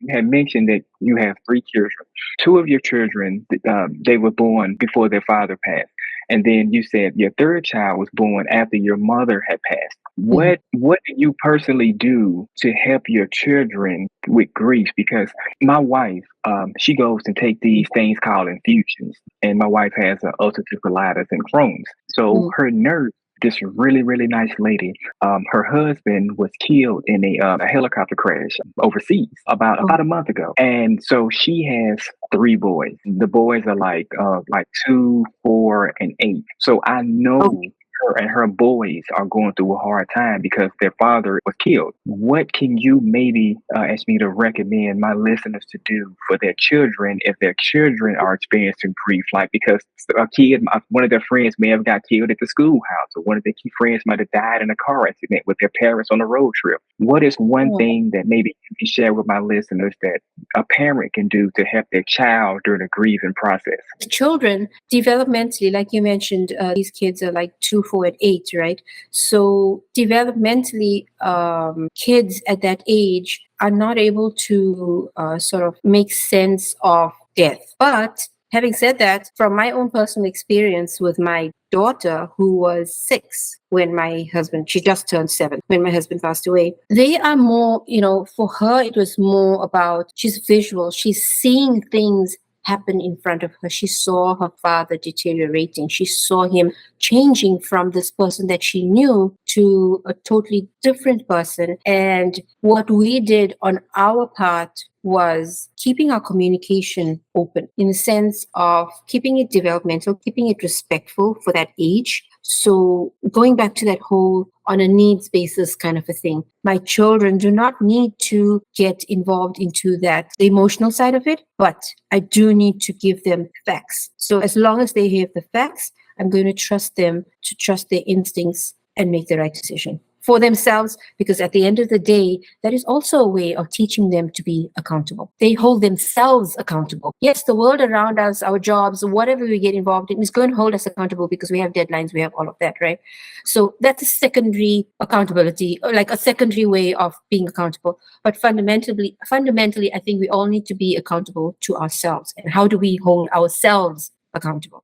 You had mentioned that you have three children. Two of your children, they were born before their father passed. And then you said your third child was born after your mother had passed. Mhm. What do you personally do to help your children with grief? Because my wife, she goes to take these things called infusions, and my wife has ulcerative colitis and Crohn's. So Mhm. her nurse, this really really nice lady, her husband was killed in a helicopter crash overseas Oh, about a month ago, and so she has three boys. The boys are like 2, 4, and 8. So I know okay. her and her boys are going through a hard time because their father was killed. What can you maybe ask me to recommend my listeners to do for their children if their children are experiencing grief? Like, because a kid, one of their friends may have got killed at the schoolhouse, or one of their key friends might have died in a car accident with their parents on a road trip. What is one Oh. thing that maybe you can share with my listeners that a parent can do to help their child during the grieving process? Children developmentally, like you mentioned, these kids are like 2, 4, and 8, right? So developmentally, kids at that age are not able to sort of make sense of death. But having said that, from my own personal experience with my daughter, who was 6 when my husband, she just turned 7 when my husband passed away, they are more, for her, it was more about, she's visual, she's seeing things happen in front of her. She saw her father deteriorating. She saw him changing from this person that she knew to a totally different person. And what we did on our part was keeping our communication open in the sense of keeping it developmental, keeping it respectful for that age. So going back to that whole on a needs basis kind of a thing. My children do not need to get involved into that, the emotional side of it, but I do need to give them facts. So as long as they have the facts, I'm going to trust them to trust their instincts and make the right decision for themselves, because at the end of the day, that is also a way of teaching them to be accountable. They hold themselves accountable. Yes, the world around us, our jobs, whatever we get involved in is going to hold us accountable because we have deadlines, we have all of that, right? So that's a secondary accountability, or like a secondary way of being accountable. But fundamentally, I think we all need to be accountable to ourselves. And how do we hold ourselves accountable?